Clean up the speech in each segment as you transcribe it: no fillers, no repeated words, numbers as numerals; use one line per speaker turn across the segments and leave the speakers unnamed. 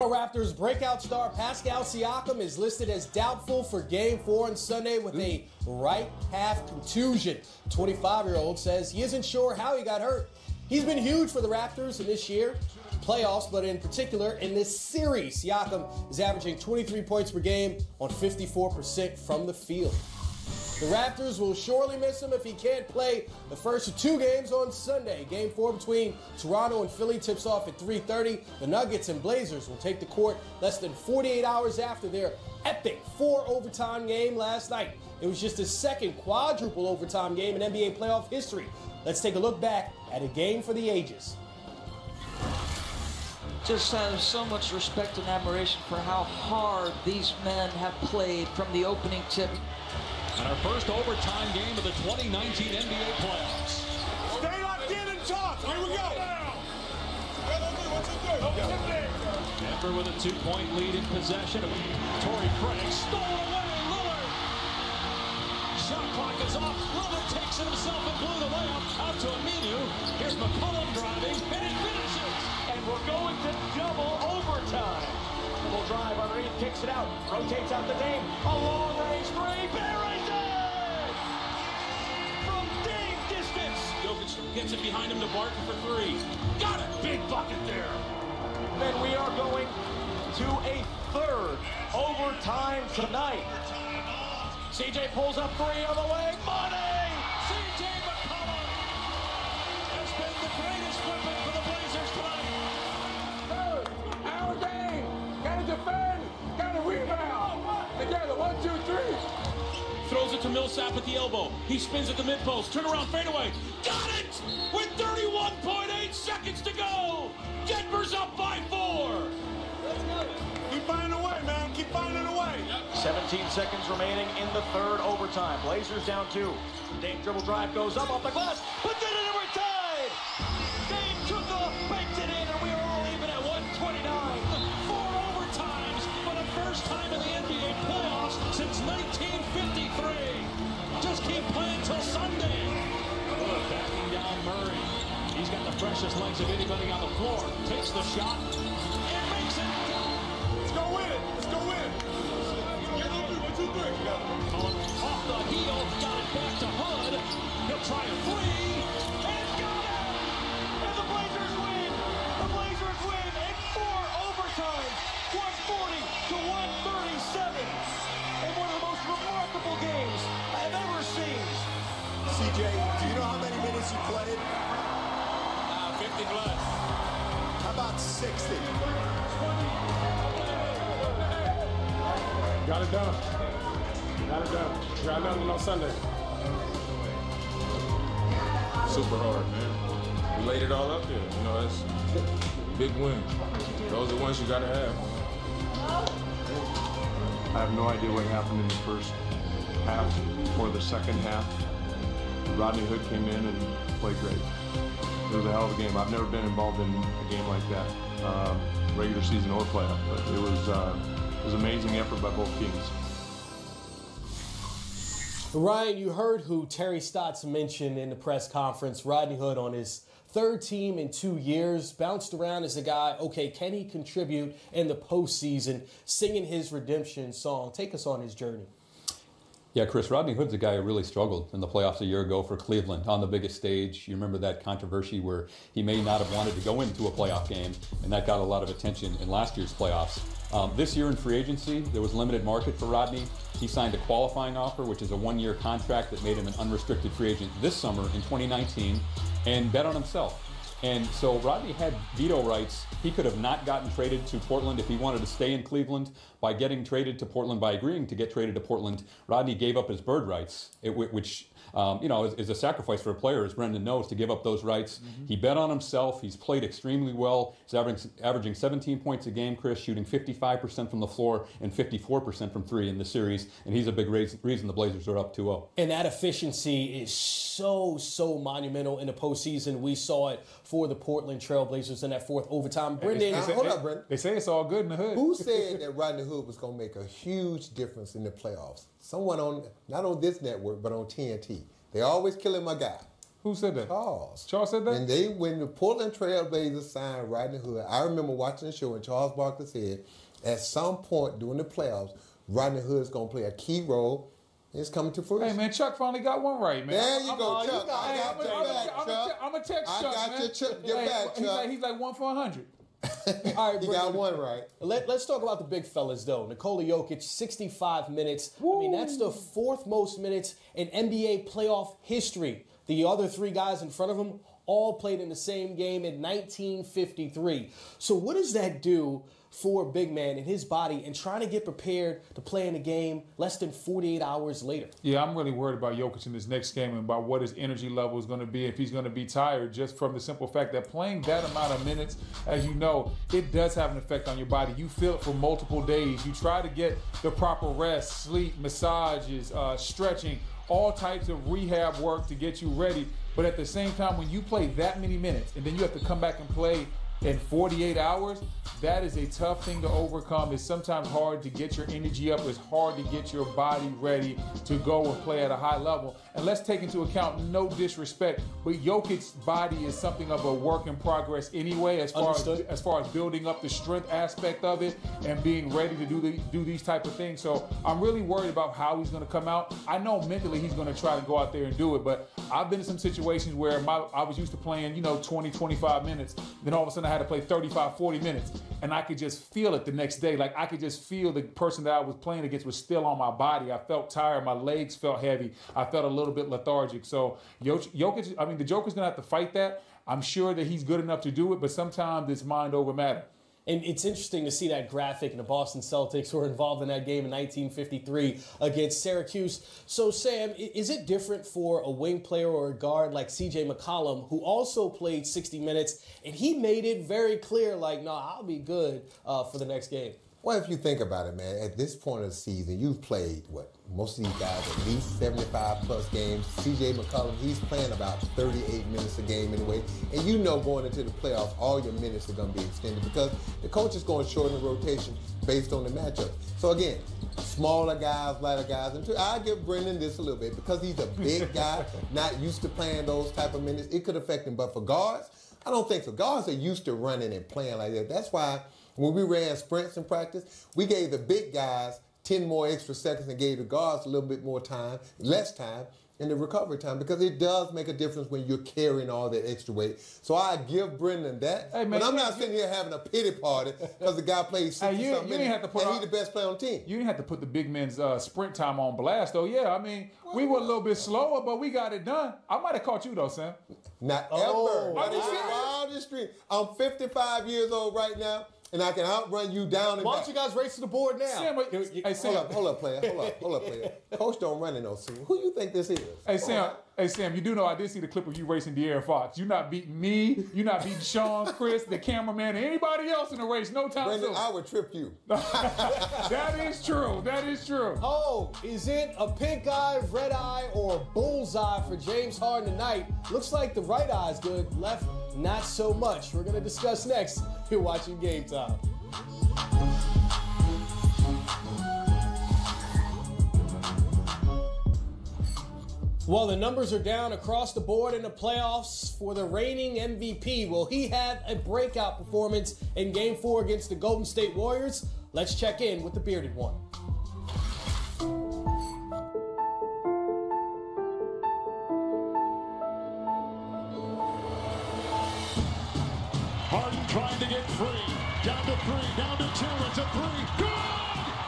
Raptors breakout star Pascal Siakam is listed as doubtful for Game 4 on Sunday with a right half contusion. 25-year-old says he isn't sure how he got hurt. He's been huge for the Raptors in this year, playoffs, but in particular in this series. Siakam is averaging 23 points per game on 54% from the field. The Raptors will surely miss him if he can't play the first of two games on Sunday. Game 4 between Toronto and Philly tips off at 3:30. The Nuggets and Blazers will take the court less than 48 hours after their epic 4-overtime game last night. It was just the second quadruple overtime game in NBA playoff history. Let's take a look back at a game for the ages.
Just have so much respect and admiration for how hard these men have played from the opening tip.
And our first overtime game of the 2019 NBA playoffs.
Stay locked in and talk. Here we go.
Denver with a 2-point lead in possession. Torrey Craig stole away. Lillard. Shot clock is off. Lillard takes it himself and blew the layup out to Aminu. Here's McCollum driving, and it finishes.
And we're going to double overtime. Double drive underneath, kicks it out, rotates out the Dame. A long-range three. Buries it! From Dame distance.
Jokic gets it behind him to Barton for three. Got it! Big bucket there.
Then we are going to a third overtime tonight. CJ pulls up three on the way. Money!
CJ McCollum has been the greatest weapon for the Blazers tonight.
Our game. Gotta defend. Gotta rebound. Together, 1, 2, 3.
Throws it to Millsap at the elbow. He spins at the mid-post. Turn around, fadeaway. Got it! With 31.8 seconds to go. Denver's up by 4.
Let's go. Keep finding a way, man. Keep finding a way. 17 seconds remaining in the third overtime. Blazers down 2. Dame dribble drive goes up off the glass. Puts it in every time. Dame took off, baked it in, and we are all even at 129.
4 overtimes for the first time in the NBA playoffs since 1953. Just keep playing till Sunday. Backing down Murray. He's got the freshest legs of anybody on the floor. Takes the shot and makes it.
Let's go win it. Let's go win it. 1, 2, 3.
Off the heel, got it back to Hood. He'll try a three and got it.
And the Blazers win. The Blazers win in 4 overtime. 140 to 137. And one of the most remarkable games I've ever seen.
CJ, do you know how many minutes you played?
50 plus.
How about 60?
Got it done. Got it done. Got it done on Sunday.
Super hard, man. We laid it all up there. You know, that's big win. Those are the ones you gotta have.
I have no idea what happened in the first half or the second half. Rodney Hood came in and played great. It was a hell of a game. I've never been involved in a game like that, regular season or playoff, but it was amazing effort by both teams.
Ryan, you heard who Terry Stotts mentioned in the press conference. Rodney Hood on his third team in 2 years, bounced around as a guy. Okay, can he contribute in the postseason, singing his redemption song? Take us on his journey.
Yeah, Chris, Rodney Hood's a guy who really struggled in the playoffs a year ago for Cleveland on the biggest stage. You remember that controversy where he may not have wanted to go into a playoff game, and that got a lot of attention in last year's playoffs. This year in free agency, there was limited market for Rodney. He signed a qualifying offer, which is a 1-year contract that made him an unrestricted free agent this summer in 2019, and bet on himself. And so Rodney had veto rights. He could have not gotten traded to Portland if he wanted to stay in Cleveland. By getting traded to Portland, by agreeing to get traded to Portland, Rodney gave up his bird rights, which is a sacrifice for a player, as Brendan knows, to give up those rights. He bet on himself. He's played extremely well. He's averaging 17 points a game, Chris, shooting 55% from the floor and 54% from three in the series. And he's a big reason the Blazers are up 2-0.
And that efficiency is so monumental in the postseason. We saw it for the Portland Trailblazers in that 4th overtime. Brendan,
Hold up, Brendan.
They say it's all good in the hood.
Who said that Rodney Hood was going to make a huge difference in the playoffs? Someone not on this network, but on TNT. They always killing my guy.
Who said that?
Charles.
Charles said that?
When the Portland Trail Blazers signed Rodney Hood, I remember watching the show and Charles Barkley said, at some point during the playoffs, Rodney Hood's going to play a key role. It's coming to fruition.
Hey, man, Chuck finally got one right, man.
There you go, Chuck. I got your back, Chuck.
I'm going to text Chuck,
I got your Chuck. Get back, Chuck.
He's like 1 for 100.
All right,
you got one right.
Let's talk about the big fellas, though. Nikola Jokic, 65 minutes. Woo. I mean, that's the 4th most minutes in NBA playoff history. The other 3 guys in front of him all played in the same game in 1953. So what does that do for a big man in his body and trying to get prepared to play in a game less than 48 hours later?
Yeah, I'm really worried about Jokic in this next game and about what his energy level is going to be, if he's going to be tired, just from the simple fact that playing that amount of minutes, as you know, it does have an effect on your body. You feel it for multiple days. You try to get the proper rest, sleep, massages, stretching, all types of rehab work to get you ready. But at the same time, when you play that many minutes and then you have to come back and play in 48 hours, that is a tough thing to overcome. It's sometimes hard to get your energy up. It's hard to get your body ready to go and play at a high level. And let's take into account, no disrespect, but Jokic's body is something of a work in progress anyway, as far as building up the strength aspect of it and being ready to do these type of things. So I'm really worried about how he's going to come out. I know mentally he's going to try to go out there and do it, but I've been in some situations where I was used to playing, 20, 25 minutes. Then all of a sudden I had to play 35, 40 minutes. And I could just feel it the next day. Like, I could just feel the person that I was playing against was still on my body. I felt tired. My legs felt heavy. I felt a little bit lethargic. So Jokic, the Joker's going to have to fight that. I'm sure that he's good enough to do it, but sometimes it's mind over matter.
And it's interesting to see that graphic, and the Boston Celtics were involved in that game in 1953 against Syracuse. So, Sam, is it different for a wing player or a guard like C.J. McCollum, who also played 60 minutes, and he made it very clear, like, no, I'll be good for the next game?
Well, if you think about it, man, at this point of the season, you've played, most of these guys at least 75-plus games. C.J. McCollum, he's playing about 38 minutes a game anyway. And you know going into the playoffs, all your minutes are going to be extended because the coach is going to shorten the rotation based on the matchup. So, again, smaller guys, lighter guys. And I give Brendan this a little bit because he's a big guy, not used to playing those type of minutes. It could affect him. But for guards, I don't think so. Guards are used to running and playing like that. That's why when we ran sprints in practice, we gave the big guys 10 more extra seconds and gave the guards a little bit more time, less time in the recovery time, because it does make a difference when you're carrying all that extra weight. So I give Brendan that. Hey, man, but I'm not sitting here having a pity party because the guy plays 60-something minutes and he's the best player on the team.
You didn't have to put the big men's sprint time on blast, though. Yeah, I mean, we were a little bit slower, but we got it done. I might have caught you, though, Sam.
Not ever. Not in the wildest dream. I'm 55 years old right now, and I can outrun you down and
Why
back.
don't you guys race to the board now?
Sam,
Hold up, player. Hold up, player. Coach don't run in no suit. Who you think this is?
Hey, Sam, you do know I did see the clip of you racing De'Aaron Fox. You're not beating me. You're not beating Sean, Chris, the cameraman, and anybody else in the race. No time soon.
Brendan, I would trip you.
That is true. That is true.
Oh, is it a pink eye, red eye, or bullseye for James Harden tonight? Looks like the right eye's good, left not so much. We're going to discuss next. You're watching Game Time. Well, the numbers are down across the board in the playoffs for the reigning MVP. Will he have a breakout performance in Game 4 against the Golden State Warriors? Let's check in with the bearded one.
Harden trying to get free. Down to 3, down to 2, it's a 3. Good!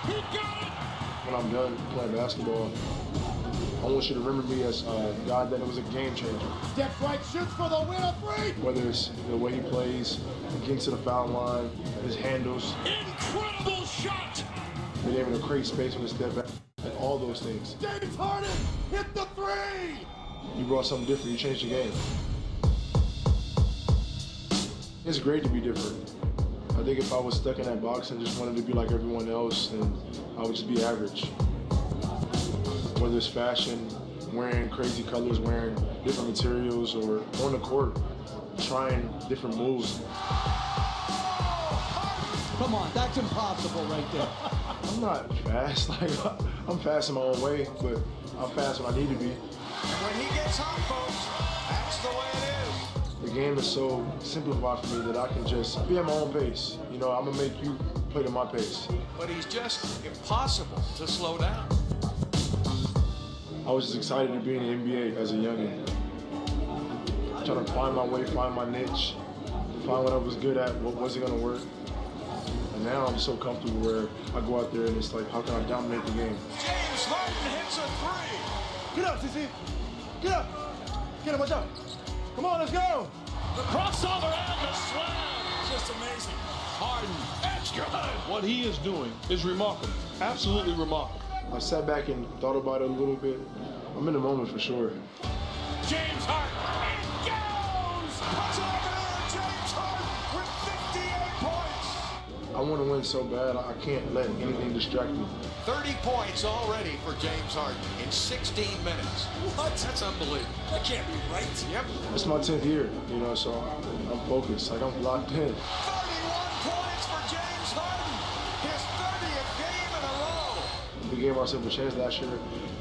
He got it!
When I'm done playing basketball, I want you to remember me as a guy that was a game changer.
Steps right, shoots for the win, a 3!
Whether it's the way he plays, getting to the foul line, his handles.
Incredible shot!
Being able to create space with his step back, and all those things.
James Harden hit the 3!
You brought something different, you changed the game. It's great to be different. I think if I was stuck in that box and just wanted to be like everyone else, then I would just be average. Whether it's fashion, wearing crazy colors, wearing different materials, or on the court, trying different moves.
Come on, that's impossible right there.
I'm not fast. I'm fast in my own way, but I'm fast when I need to be.
When he gets hot, folks,
That's the way it is.
The game is so simplified for me that I can just be at my own pace. You know, I'm going to make you play to my pace.
But he's just impossible to slow down.
I was just excited to be in the NBA as a youngin'. Trying to find my way, find my niche, find what I was good at, what wasn't going to work. And now I'm so comfortable where I go out there and it's like, how can I dominate the game?
James Harden hits a three.
Get up, CC. Get up. Get him, watch out. Come on, let's go.
The crossover and the slam. Just amazing. Harden, extra.
What he is doing is remarkable. Absolutely remarkable.
I sat back and thought about it a little bit. I'm in the moment for sure.
James Harden. It goes. Crossover. James Harden with 58 points.
I want to win so bad, I can't let anything distract me.
30 points already for James Harden in 16 minutes. What? That's unbelievable. That can't be right. Yep.
It's my 10th year, you know, so I'm focused. Like, I'm locked in.
31 points for James Harden. His 30th game in a row.
We gave ourselves a chance last year.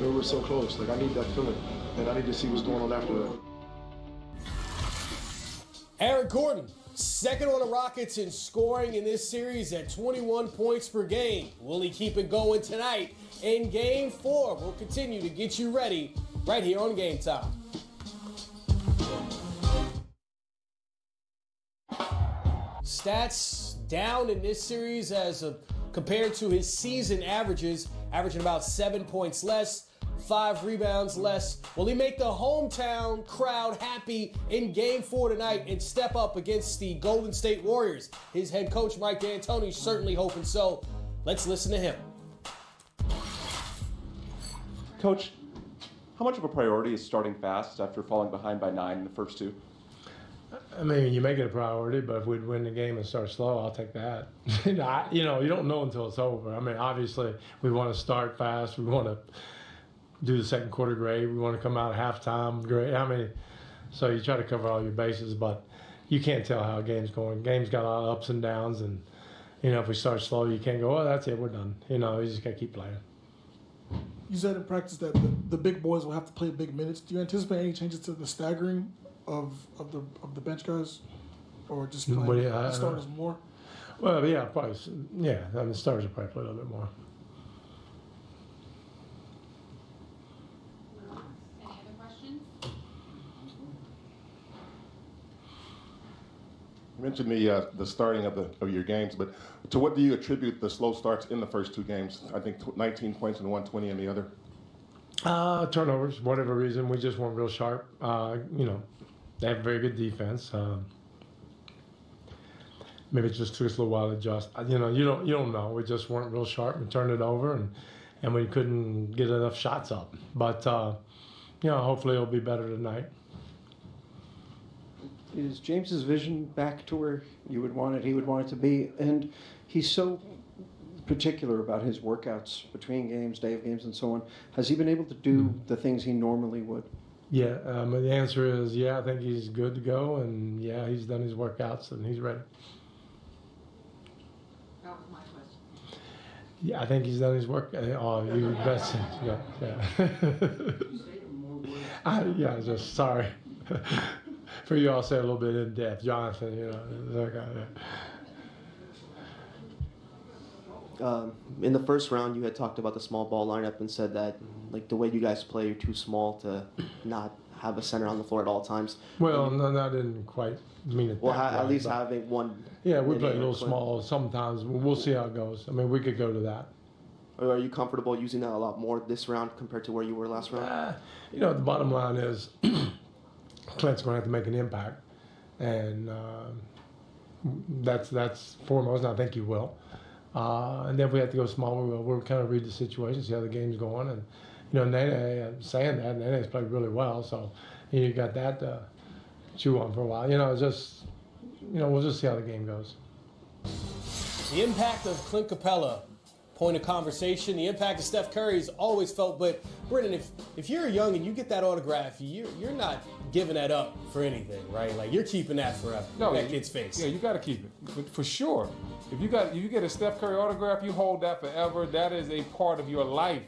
We were so close. Like, I need that feeling, and I need to see what's going on after that.
Aaron Gordon, second on the Rockets in scoring in this series at 21 points per game. Will he keep it going tonight in Game 4? We'll continue to get you ready right here on Game Time. Stats down in this series as compared to his season averages, averaging about 7 points less, 5 rebounds less. Will he make the hometown crowd happy in Game 4 tonight and step up against the Golden State Warriors? His head coach, Mike D'Antoni, certainly hoping so. Let's listen to him.
Coach, how much of a priority is starting fast after falling behind by 9 in the first 2?
I mean, you make it a priority, but if we'd win the game and start slow, I'll take that. You know, you don't know until it's over. I mean, obviously, we want to start fast. We want to do the second quarter great. We want to come out at halftime great. I mean, so you try to cover all your bases, but you can't tell how a game's going. Game's got a lot of ups and downs, and, you know, if we start slow, you can't go, oh, that's it, we're done. You know, you just got to keep playing.
You said in practice that the big boys will have to play big minutes. Do you anticipate any changes to the staggering of the bench guys, or just playing the starters more?
Well, yeah, probably. Yeah, I mean, starters will probably play a little bit more.
Any other questions?
You mentioned the starting of your games, but to what do you attribute the slow starts in the first 2 games? I think 19 points and 120 in the other.
Turnovers, whatever reason, we just weren't real sharp. You know, they have very good defense. Maybe it just took us a little while to adjust. You know, you don't know. We just weren't real sharp and turned it over, and we couldn't get enough shots up. But you know, hopefully it'll be better tonight.
Is James's vision back to where you would want it, he would want it to be? And he's so particular about his workouts between games, day of games, and so on. Has he been able to do the things he normally would?
Yeah, the answer is yeah, I think he's good to go, and yeah, he's done his workouts, and he's ready.
That was my question.
Yeah, I think he's done his work. Oh, you best. Yeah. Yeah, just sorry. For you all say a little bit in depth, Jonathan, you know.
In the first round, you had talked about the small ball lineup and said that, like, the way you guys play, you're too small to not have a center on the floor at all times.
Well, no, I didn't quite mean it.
Well,
that way,
at least having one.
Yeah, we play a little small sometimes. We'll see how it goes. I mean, we could go to that.
Are you comfortable using that a lot more this round compared to where you were last round?
You know, the bottom line is Clint's going to have to make an impact, and that's foremost, and I think he will. And then if we have to go small, we will. We'll kind of read the situation, see how the game's going. And, you know, Nene, saying that, Nene's played really well. So you got that to chew on for a while. You know, it's just, you know, we'll just see how the game goes.
The impact of Clint Capella, point of conversation. The impact of Steph Curry is always felt. But, Brendan, if you're young and you get that autograph, you're not giving that up for anything, right? Like, you're keeping that forever.
No,
that kid's face.
Yeah, you got to keep it for sure. If you get a Steph Curry autograph, you hold that forever. That is a part of your life.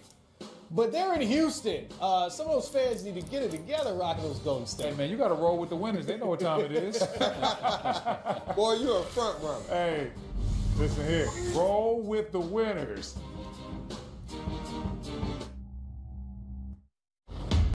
But they're in Houston. Some of those fans need to get it together rocking those Golden State.
Hey, man, you got to roll with the winners. They know what time it is.
Boy, you're a front runner.
Hey, listen here. Roll with the winners.